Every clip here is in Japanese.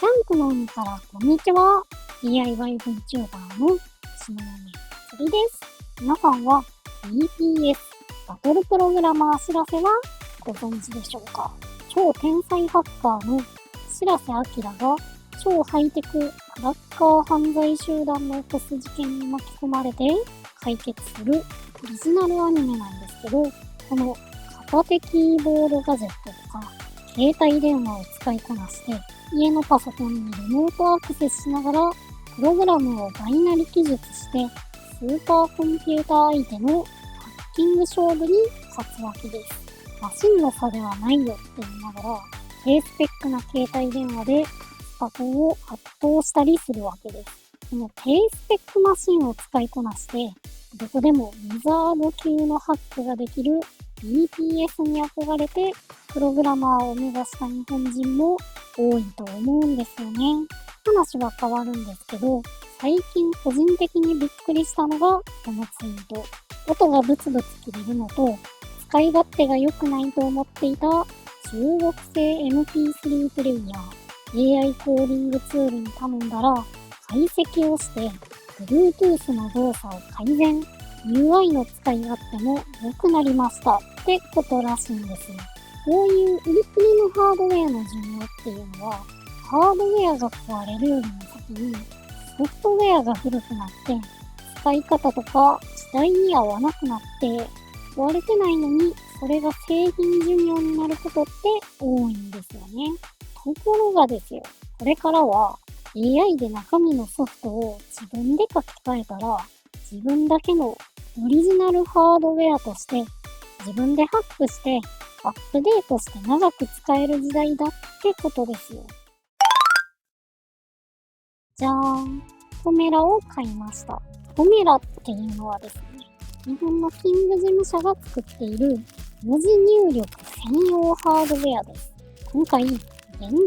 プランクの海からこんにちは。DIY VTuber の篠宮つりです。皆さんは BPS バトルプログラマーしらせはご存知でしょうか？超天才ハッカーの白瀬明が超ハイテククラッカー犯罪集団の起こす事件に巻き込まれて解決するオリジナルアニメなんですけど、この片手キーボードガジェットとか携帯電話を使いこなして家のパソコンにリモートアクセスしながらプログラムをバイナリ記述してスーパーコンピューター相手のハッキング勝負に勝つわけです。マシンの差ではないよって言いながら低スペックな携帯電話でスパコンを圧倒したりするわけです。この低スペックマシンを使いこなしてどこでもウィザード級のハックができる BPS に憧れてプログラマーを目指した日本人も多いと思うんですよね。話は変わるんですけど、最近個人的にびっくりしたのがこのツイート。音がブツブツ切れるのと、使い勝手が良くないと思っていた中国製 MP3 プレイヤー、AI コーディングツールに頼んだら解析をして、Bluetooth の動作を改善、UI の使い勝手も良くなりましたってことらしいんですよ。こういう売り切れのハードウェアの寿命っていうのは、ハードウェアが壊れるよりも先にソフトウェアが古くなって、使い方とか時代に合わなくなって壊れてないのに、それが製品寿命になることって多いんですよね。ところがですよ、これからは AI で中身のソフトを自分で書き換えたら、自分だけのオリジナルハードウェアとして自分でハックしてアップデートして長く使える時代だってことですよ。じゃーん。ポメラを買いました。ポメラっていうのはですね、日本のキング事務所が作っている文字入力専用ハードウェアです。今回、限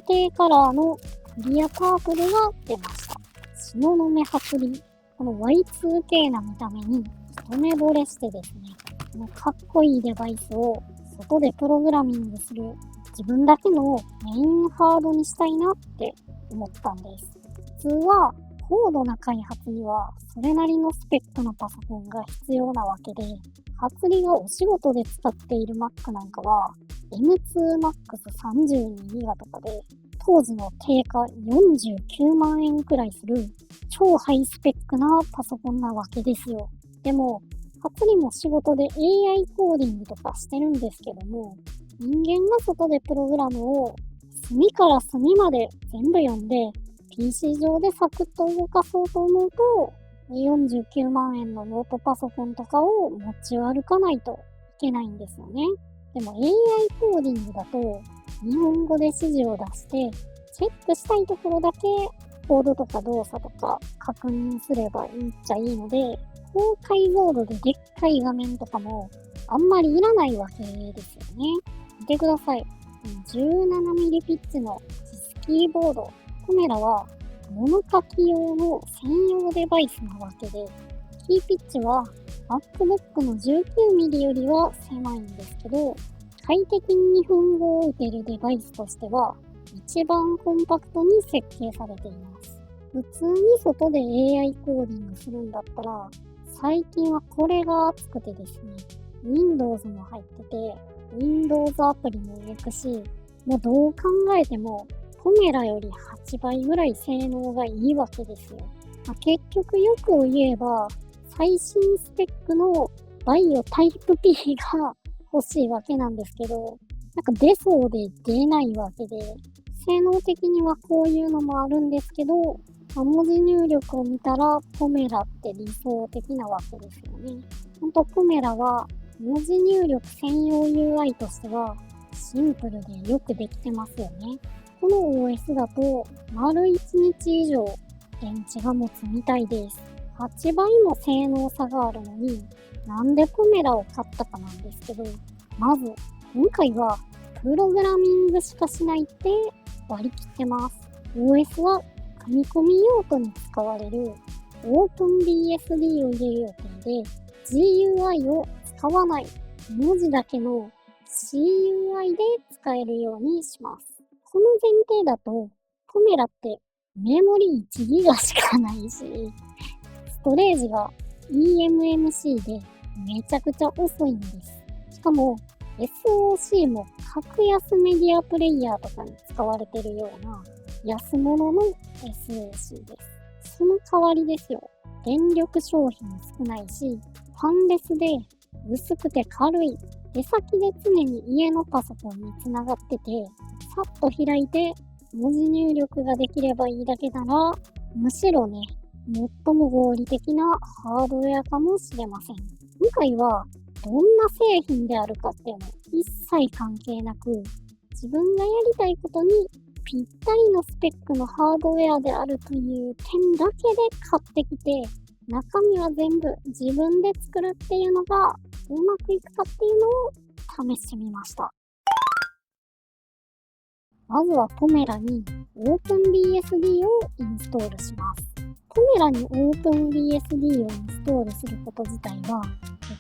定カラーのクリアパープルが出ました。東雲薄利。この Y2K な見た目に一目惚れしてですね、このかっこいいデバイスを外でプログラミングする自分だけのメインハードにしたいなって思ったんです。普通は高度な開発にはそれなりのスペックのパソコンが必要なわけで、初利がお仕事で使っている Mac なんかは M2Max32GB とかで当時の定価49万円くらいする超ハイスペックなパソコンなわけですよ。でも、初利も仕事で AI コーディングとかしてるんですけども、人間が外でプログラムを隅から隅まで全部読んで PC 上でサクッと動かそうと思うと49万円のノートパソコンとかを持ち歩かないといけないんですよね。でも AI コーディングだと日本語で指示を出してチェックしたいところだけコードとか動作とか確認すればいいっちゃいいので、高解像度ででっかい画面とかもあんまりいらないわけですよね。見てください。17mm ピッチのキーボード。ポメラは物書き用の専用デバイスなわけで、キーピッチは MacBook の 19mm よりは狭いんですけど、快適に日本語を打てるデバイスとしては一番コンパクトに設計されています。普通に外で AI コーディングするんだったら、最近はこれが熱くてですね、Windows も入ってて、Windows アプリも動くし、もうどう考えてもポメラより8倍ぐらい性能がいいわけですよ。結局よく言えば、最新スペックのバイオタイプ P が欲しいわけなんですけど、なんか出そうで出ないわけで、性能的にはこういうのもあるんですけど、文字入力を見たらポメラって理想的なわけですよね。ほんとポメラは文字入力専用 UI としてはシンプルでよくできてますよね。この OS だと丸1日以上電池が持つみたいです。8倍も性能差があるのに、なんでポメラを買ったかなんですけど、まず今回はプログラミングしかしないって割り切ってます。OS は組み込み用途に使われる OpenBSD を入れる予定で GUI を使わない文字だけの CUI で使えるようにします。この前提だと、ポポメラってメモリ1ギガしかないし、ストレージが eMMC でめちゃくちゃ遅いんです。しかも SoC も格安メディアプレイヤーとかに使われてるような安物の SoC です。その代わりですよ。電力消費も少ないし、ファンレスで薄くて軽い。出先で常に家のパソコンにつながってて、さっと開いて文字入力ができればいいだけなら、むしろね、最も合理的なハードウェアかもしれません。今回はどんな製品であるかっていうの一切関係なく、自分がやりたいことにぴったりのスペックのハードウェアであるという点だけで買ってきて、中身は全部自分で作るっていうのがうまくいくかっていうのを試してみました。まずはポメラに OpenBSD をインストールします。ポメラに OpenBSD をインストールすること自体は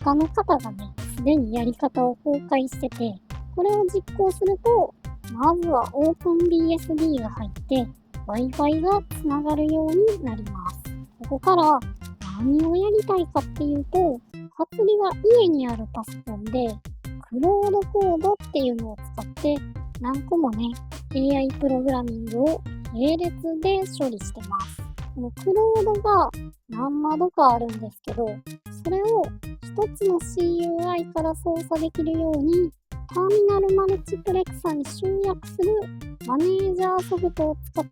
他の方がね、すでにやり方を公開してて、これを実行すると、まずは OpenBSD が入って Wi-Fi がつながるようになります。ここから何をやりたいかっていうと、ハツリは家にあるパソコンでクロードコードっていうのを使って何個もね、AI プログラミングを並列で処理してます。このクロードが何窓かあるんですけど、それを一つの CUI から操作できるようにターミナルマルチプレクサに集約するマネージャーソフトを使って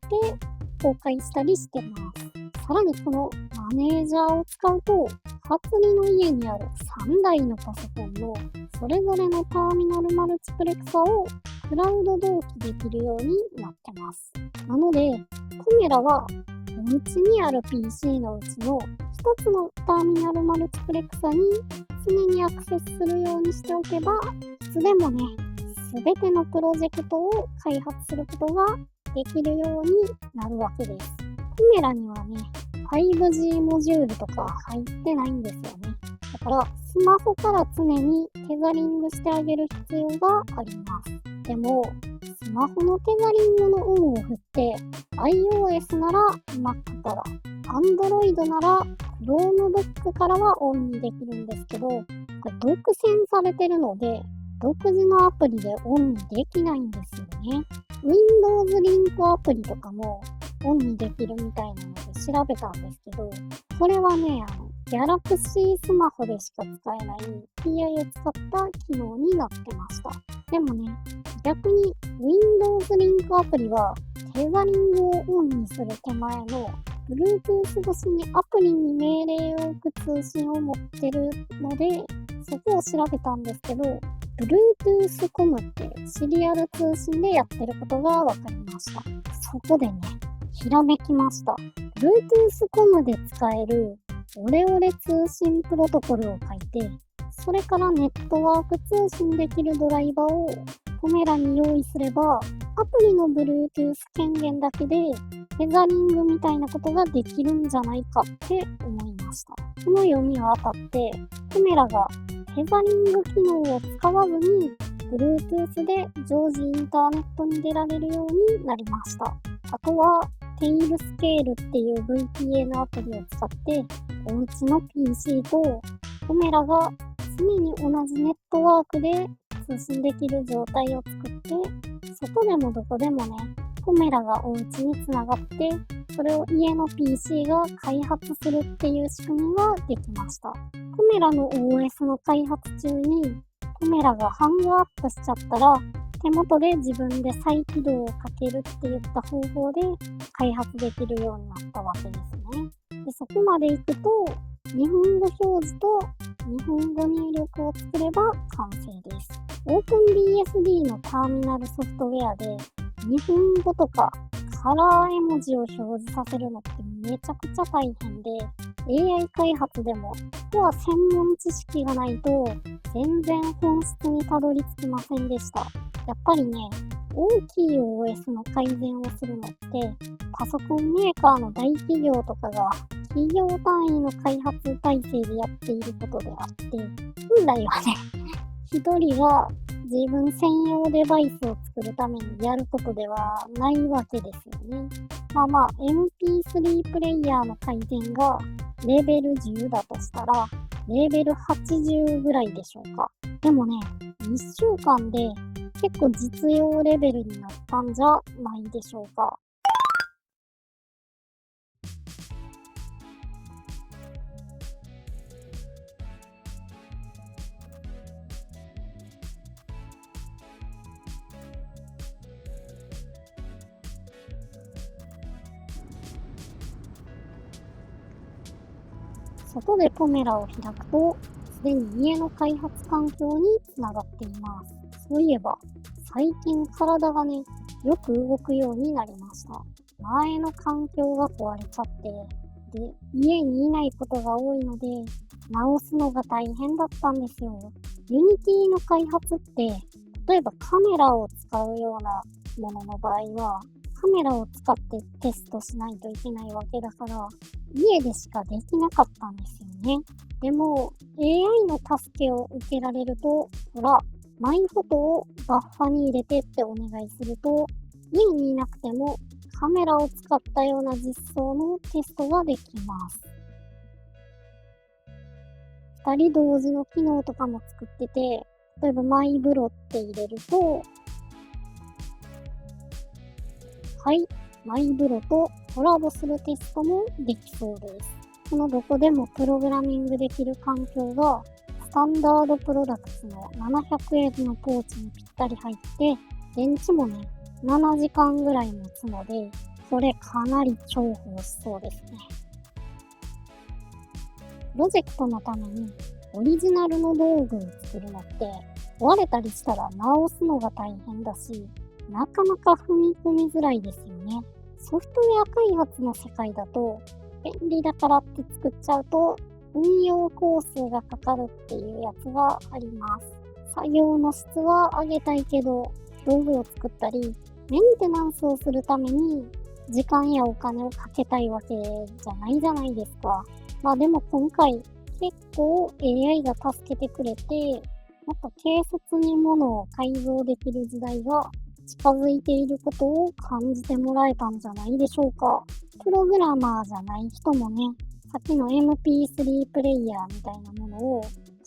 公開したりしてます。さらにこのマネージャーを使うと、ハツリの家にある3台のパソコンのそれぞれのターミナルマルチプレクサをクラウド同期できるようになってます。なので、ポメラはお家にある PC のうちの一つのターミナルマルチプレクサに常にアクセスするようにしておけば、いつでもね、すべてのプロジェクトを開発することができるようになるわけです。ポメラにはね、5G モジュールとか入ってないんですよね。だからスマホから常にテザリングしてあげる必要があります。でもスマホのテザリングのオンを振って iOS なら Mac から、Android なら Chromebook からはオンにできるんですけど、これ独占されてるので独自のアプリでオンにできないんですよね。Windows リンクアプリとかもオンにできるみたいなので調べたんですけど、これはね、Galaxy スマホでしか使えない TI を使った機能になってました。でもね、逆に Windows リンクアプリはテザリングをオンにする手前の Bluetooth 越しにアプリに命令を置く通信を持ってるので、そこを調べたんですけど、Bluetooth コムってシリアル通信でやってることが分かりました。そこでね、ひらめきました。Bluetooth コムで使えるオレオレ通信プロトコルを書いて、それからネットワーク通信できるドライバーをポメラに用意すれば、アプリの Bluetooth 権限だけでテザリングみたいなことができるんじゃないかって思いました。この読みは当たって、ポメラがテザリング機能を使わずに Bluetooth で常時インターネットに出られるようになりました。あとはテイルスケールっていう VPN アプリを使っておうちの PC とポメラが常に同じネットワークで通信できる状態を作って、外でもどこでもね、ポメラがおうちにつながって、それを家の PC が開発するっていう仕組みができました。ポメラの OS の開発中にポメラがハングアップしちゃったら、手元で自分で再起動をかけるっていった方法で開発できるようになったわけですね。で、そこまでいくと、日本語表示と日本語入力を作れば完成です。OpenBSD のターミナルソフトウェアで日本語とかカラー絵文字を表示させるのってめちゃくちゃ大変で、AI 開発でもここは専門知識がないと全然本質にたどり着きませんでした。やっぱりね、大きい OS の改善をするのってパソコンメーカーの大企業とかが企業単位の開発体制でやっていることであって、本来はね、一人が自分専用デバイスを作るためにやることではないわけですよね。MP3 プレイヤーの回転がレベル10だとしたら、レベル80ぐらいでしょうか。でもね、1週間で結構実用レベルになったんじゃないでしょうか。外でポメラを開くと、すでに家の開発環境につながっています。そういえば、最近体がね、よく動くようになりました。前の環境が壊れちゃって、で、家にいないことが多いので、直すのが大変だったんですよ。ユニティの開発って、例えばカメラを使うようなものの場合は、カメラを使ってテストしないといけないわけだから、家でしかできなかったんですよね。でも、AI の助けを受けられると、ほら、マイフォトをバッファに入れてってお願いすると、家にいなくてもカメラを使ったような実装のテストができます。2人同時の機能とかも作ってて、例えばマイブロって入れると、はい、マイブロとコラボするテストもできそうです。このどこでもプログラミングできる環境が、スタンダードプロダクツの700円のポーチにぴったり入って、電池もね、7時間ぐらい持つので、これかなり重宝しそうですね。プロジェクトのためにオリジナルの道具を作るのって、壊れたりしたら直すのが大変だし、なかなか踏み込みづらいですよね。ソフトウェア開発の世界だと、便利だからって作っちゃうと、運用工数がかかるっていうやつがあります。作業の質は上げたいけど、道具を作ったり、メンテナンスをするために、時間やお金をかけたいわけじゃないじゃないですか。でも今回、結構 AI が助けてくれて、もっと軽率に物を改造できる時代が近づいていることを感じてもらえたんじゃないでしょうか。プログラマーじゃない人もね、さっきの MP3 プレイヤーみたいなものを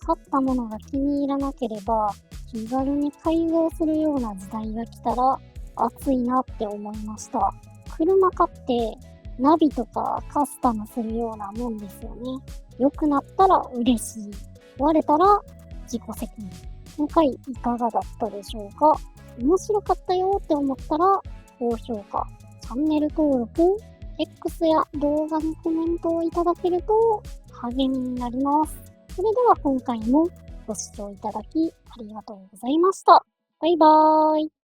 買ったものが気に入らなければ気軽に改造するような時代が来たら熱いなって思いました。車買ってナビとかカスタムするようなもんですよね。良くなったら嬉しい。壊れたら自己責任。今回いかがだったでしょうか。面白かったよって思ったら高評価、チャンネル登録、X や動画にコメントをいただけると励みになります。それでは今回もご視聴いただきありがとうございました。バイバーイ。